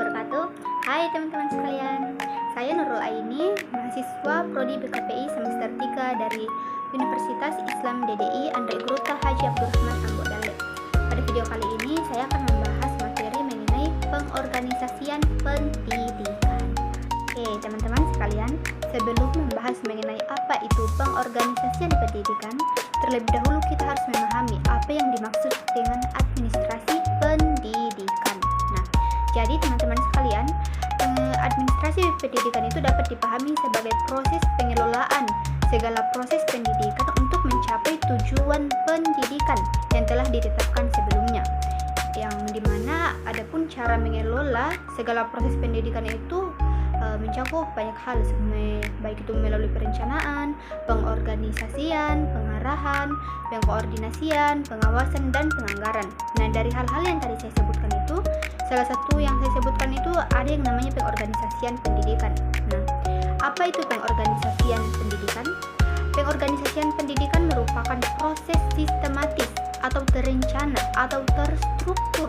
wabarakatuh. Hai teman-teman sekalian, saya Nurul Aini, mahasiswa Prodi BKPI semester 3 dari Universitas Islam DDI Andre Gruta Haji Abdurrahman Ambo Dalek. Pada video kali ini saya akan membahas materi mengenai pengorganisasian pendidikan. Oke teman-teman sekalian, sebelum membahas mengenai apa itu pengorganisasian pendidikan, terlebih dahulu kita harus memahami apa yang dimaksud dengan administrasi pendidikan. Nah, jadi teman-teman sekalian, administrasi pendidikan itu dapat dipahami sebagai proses pengelolaan segala proses pendidikan untuk mencapai tujuan pendidikan yang telah ditetapkan sebelumnya. Yang dimana adapun cara mengelola segala proses pendidikan itu mencakup banyak hal, baik itu melalui perencanaan, pengorganisasian, pengarahan, pengkoordinasian, pengawasan, dan penganggaran. Nah, dari hal-hal yang tadi saya sebutkan itu, salah satu yang saya sebutkan itu ada yang namanya pengorganisasian pendidikan. Nah, apa itu pengorganisasian pendidikan? Pengorganisasian pendidikan merupakan proses sistematis atau terencana atau terstruktur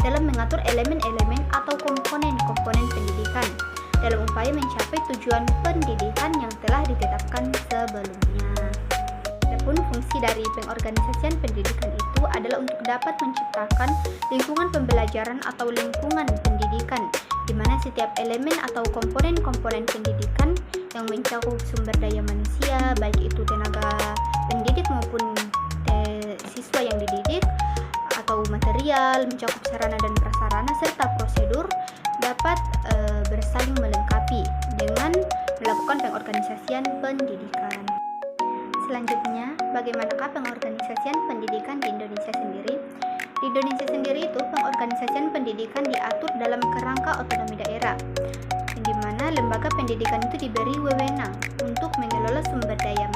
dalam mengatur elemen-elemen atau komponen-komponen pendidikan dalam upaya mencapai tujuan pendidikan yang telah ditetapkan sebelumnya. Adapun fungsi dari pengorganisasian pendidikan itu adalah untuk dapat menciptakan lingkungan pembelajaran atau lingkungan pendidikan di mana setiap elemen atau komponen-komponen pendidikan yang mencakup sumber daya manusia, baik itu tenaga pendidik maupun siswa yang dididik, atau material, mencakup sarana dan prasarana serta prosedur dapat bersaling melengkapi dengan melakukan pengorganisasian pendidikan. Selanjutnya, bagaimanakah pengorganisasian pendidikan di Indonesia sendiri? Di Indonesia sendiri itu pengorganisasian pendidikan diatur dalam kerangka otonomi daerah, di mana lembaga pendidikan itu diberi wewenang untuk mengelola sumber daya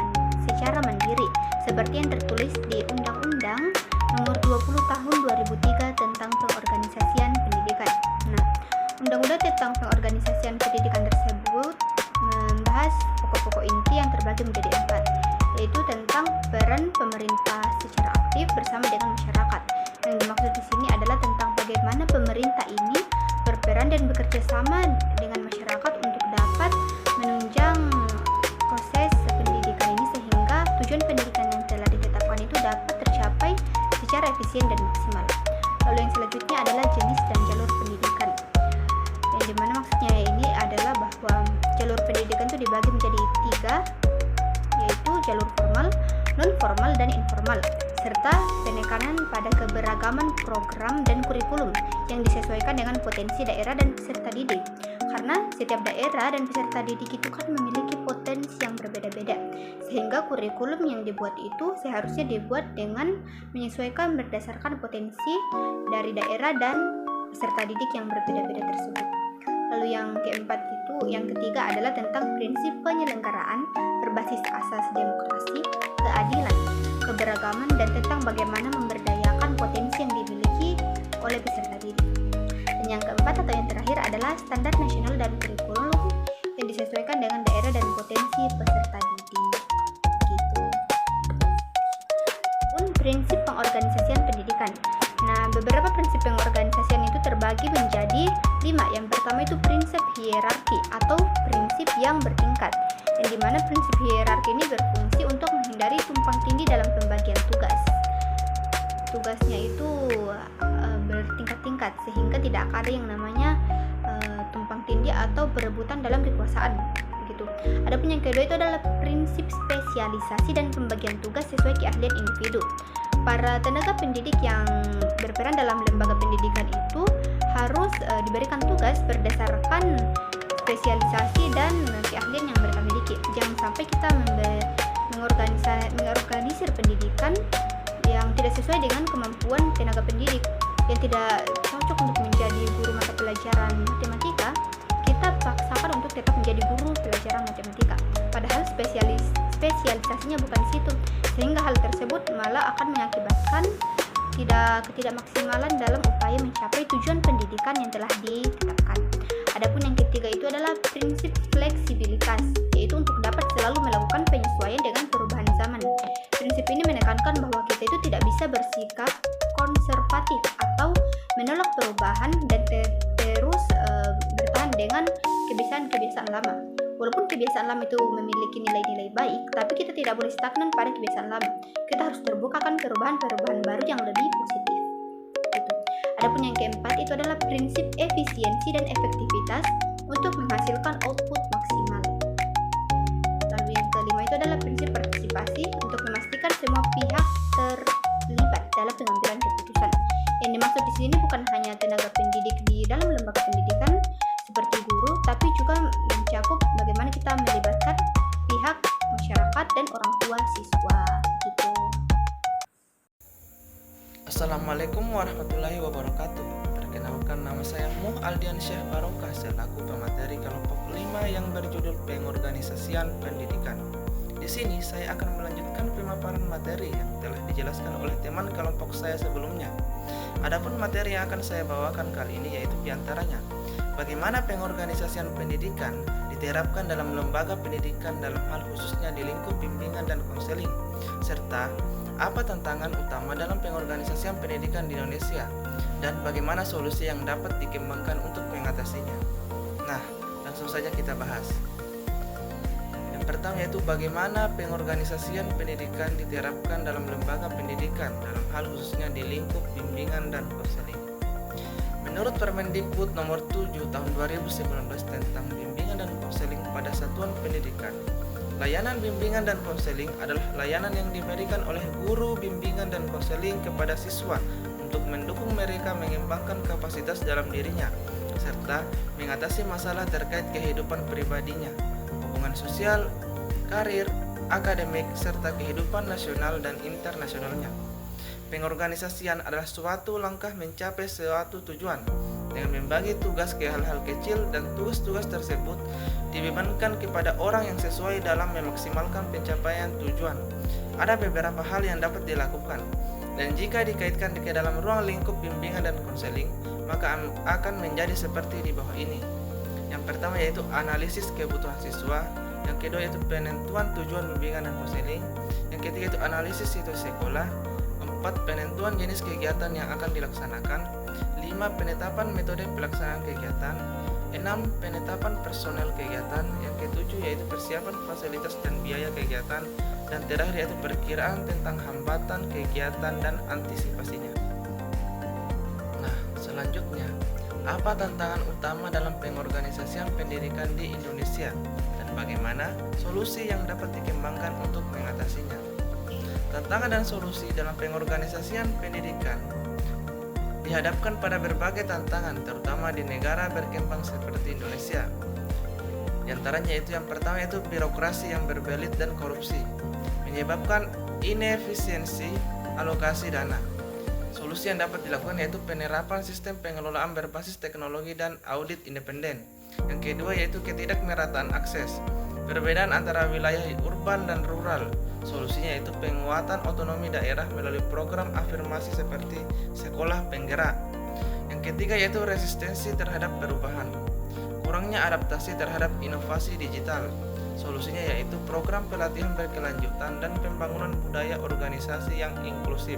secara mandiri, seperti yang tertulis di Undang-Undang Nomor 20 Tahun 2003 tentang Pengorganisasian Pendidikan. Nah, Undang-Undang tentang Pengorganisasian Pendidikan tersebut membahas pokok-pokok inti yang terbagi menjadi 4, yaitu tentang peran pemerintah secara aktif bersama dengan masyarakat. Yang dimaksud di sini adalah tentang bagaimana pemerintah ini berperan dan bekerja sama dengan masyarakat untuk dapat menunjang proses pendidikan ini sehingga tujuan pendidikan yang telah ditetapkan itu dapat tercapai secara efisien dan maksimal. Lalu yang selanjutnya adalah jenis dan jalur pendidikan. Yang dimana maksudnya ini adalah bahwa jalur pendidikan itu dibagi menjadi 3, yaitu jalur formal, non formal, dan informal, serta penekanan pada keberagaman program dan kurikulum yang disesuaikan dengan potensi daerah dan peserta didik. Karena setiap daerah dan peserta didik itu kan memiliki potensi yang berbeda-beda, sehingga kurikulum yang dibuat itu seharusnya dibuat dengan menyesuaikan berdasarkan potensi dari daerah dan peserta didik yang berbeda-beda tersebut. Lalu yang ketiga adalah tentang prinsip penyelenggaraan berbasis asas demokrasi, keadilan, keberagaman, dan tentang bagaimana memberdayakan potensi yang dimiliki oleh peserta didik. Dan yang keempat atau yang terakhir adalah standar nasional dan kurikulum yang disesuaikan dengan daerah dan potensi peserta didik. Gitu. Prinsip pengorganisasian pendidikan. Nah, beberapa prinsip pengorganisasian itu terbagi menjadi 5. Yang pertama itu prinsip hierarki atau prinsip yang bertingkat, yang dimana prinsip hierarki ini berfungsi untuk menghindari tumpang tindih dalam pembagian tugas. Tugasnya itu bertingkat-tingkat sehingga tidak ada yang namanya tumpang tindih atau perebutan dalam kekuasaan begitu. Adapun yang kedua itu adalah prinsip spesialisasi dan pembagian tugas sesuai keahlian individu. Para tenaga pendidik yang berperan dalam lembaga pendidikan itu harus diberikan tugas berdasarkan spesialisasi dan keahlian yang mereka miliki. Jangan sampai kita mengorganisir pendidikan yang tidak sesuai dengan kemampuan tenaga pendidik, yang tidak cocok untuk menjadi guru mata pelajaran matematika, kita paksakan untuk tetap menjadi guru pelajaran matematika. Padahal spesialisasinya bukan di situ, sehingga hal tersebut malah akan mengakibatkan ketidakmaksimalan dalam upaya mencapai tujuan pendidikan yang telah ditetapkan. Adapun yang ketiga itu adalah prinsip fleksibilitas, yaitu untuk dapat selalu melakukan penyesuaian dengan perubahan zaman. Prinsip ini menekankan bahwa kita itu tidak bisa bersikap konservatif atau menolak perubahan dan terus kebiasaan lama. Walaupun kebiasaan lama itu memiliki nilai-nilai baik, tapi kita tidak boleh stagnan pada kebiasaan lama. Kita harus terbukakan perubahan-perubahan baru yang lebih positif. Itu. Adapun yang keempat itu adalah prinsip efisiensi dan efektivitas untuk menghasilkan output maksimal. Lalu yang kelima itu adalah prinsip partisipasi untuk memastikan semua pihak terlibat dalam pengambilan keputusan. Yang dimaksud di sini bukan hanya tenaga pendidik di dalam lembaga pendidikan seperti guru, tapi juga mencakup bagaimana kita melibatkan pihak masyarakat dan orang tua siswa gitu. Assalamualaikum warahmatullahi wabarakatuh. Perkenalkan, nama saya Muh Aldian Syekh Barokah selaku pemateri kelompok 5 yang berjudul Pengorganisasian Pendidikan. Di sini saya akan melanjutkan pemaparan materi yang telah dijelaskan oleh teman kelompok saya sebelumnya. Adapun materi yang akan saya bawakan kali ini yaitu diantaranya bagaimana pengorganisasian pendidikan diterapkan dalam lembaga pendidikan dalam hal khususnya di lingkup bimbingan dan konseling, serta apa tantangan utama dalam pengorganisasian pendidikan di Indonesia dan bagaimana solusi yang dapat dikembangkan untuk mengatasinya. Nah, langsung saja kita bahas. Yang pertama yaitu bagaimana pengorganisasian pendidikan diterapkan dalam lembaga pendidikan dalam hal khususnya di lingkup bimbingan dan konseling. Menurut Permendikbud nomor 7 tahun 2019 tentang bimbingan dan konseling pada satuan pendidikan, layanan bimbingan dan konseling adalah layanan yang diberikan oleh guru bimbingan dan konseling kepada siswa untuk mendukung mereka mengembangkan kapasitas dalam dirinya serta mengatasi masalah terkait kehidupan pribadinya, hubungan sosial, karir, akademik, serta kehidupan nasional dan internasionalnya. Pengorganisasian adalah suatu langkah mencapai suatu tujuan dengan membagi tugas ke hal-hal kecil dan tugas-tugas tersebut dibebankan kepada orang yang sesuai dalam memaksimalkan pencapaian tujuan. Ada beberapa hal yang dapat dilakukan dan jika dikaitkan ke dalam ruang lingkup bimbingan dan konseling maka akan menjadi seperti di bawah ini. Yang pertama yaitu analisis kebutuhan siswa, yang kedua yaitu penentuan tujuan bimbingan dan konseling, yang ketiga itu analisis situasi sekolah, 4. Penentuan jenis kegiatan yang akan dilaksanakan, 5. Penetapan metode pelaksanaan kegiatan, 6. Penetapan personel kegiatan, yang ketujuh yaitu persiapan fasilitas dan biaya kegiatan, dan terakhir yaitu perkiraan tentang hambatan kegiatan dan antisipasinya. Nah, selanjutnya, apa tantangan utama dalam pengorganisasian pendidikan di Indonesia dan bagaimana solusi yang dapat dikembangkan untuk mengatasinya? Tantangan dan solusi dalam pengorganisasian pendidikan dihadapkan pada berbagai tantangan terutama di negara berkembang seperti Indonesia. Di antaranya itu yang pertama yaitu birokrasi yang berbelit dan korupsi menyebabkan inefisiensi alokasi dana. Solusi yang dapat dilakukan yaitu penerapan sistem pengelolaan berbasis teknologi dan audit independen. Yang kedua yaitu ketidakmerataan akses, perbedaan antara wilayah urban dan rural. Solusinya yaitu penguatan otonomi daerah melalui program afirmasi seperti sekolah penggerak. Yang ketiga yaitu resistensi terhadap perubahan, kurangnya adaptasi terhadap inovasi digital. Solusinya yaitu program pelatihan berkelanjutan dan pembangunan budaya organisasi yang inklusif.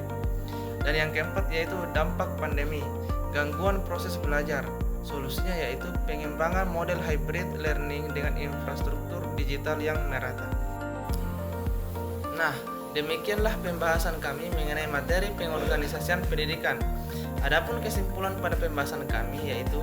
Dan yang keempat yaitu dampak pandemi, gangguan proses belajar. Solusinya yaitu pengembangan model hybrid learning dengan infrastruktur digital yang merata. Nah, demikianlah pembahasan kami mengenai materi pengorganisasian pendidikan. Adapun kesimpulan pada pembahasan kami yaitu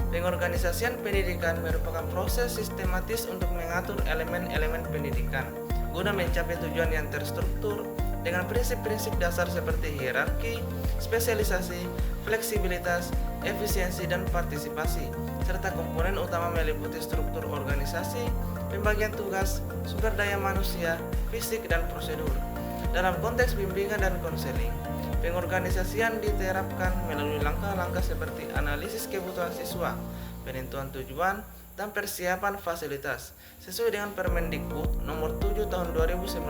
pengorganisasian pendidikan merupakan proses sistematis untuk mengatur elemen-elemen pendidikan guna mencapai tujuan yang terstruktur dengan prinsip-prinsip dasar seperti hierarki, spesialisasi, fleksibilitas, efisiensi, dan partisipasi, serta komponen utama meliputi struktur organisasi, pembagian tugas, sumber daya manusia, fisik, dan prosedur. Dalam konteks bimbingan dan konseling, pengorganisasian diterapkan melalui langkah-langkah seperti analisis kebutuhan siswa, penentuan tujuan, dan persiapan fasilitas sesuai dengan Permendikbud nomor 7 tahun 2019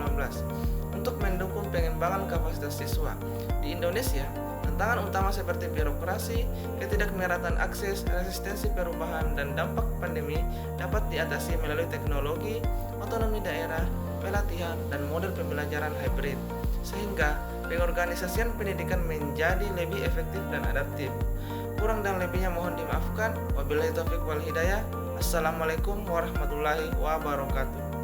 untuk mendukung pengembangan kapasitas siswa. Di Indonesia, tantangan utama seperti birokrasi, ketidakmerataan akses, resistensi perubahan, dan dampak pandemi dapat diatasi melalui teknologi, otonomi daerah, pelatihan, dan model pembelajaran hybrid, sehingga pengorganisasian pendidikan menjadi lebih efektif dan adaptif. Kurang dan lebihnya mohon dimaafkan. Wabillahi taufiq wal hidayah. Assalamualaikum warahmatullahi wabarakatuh.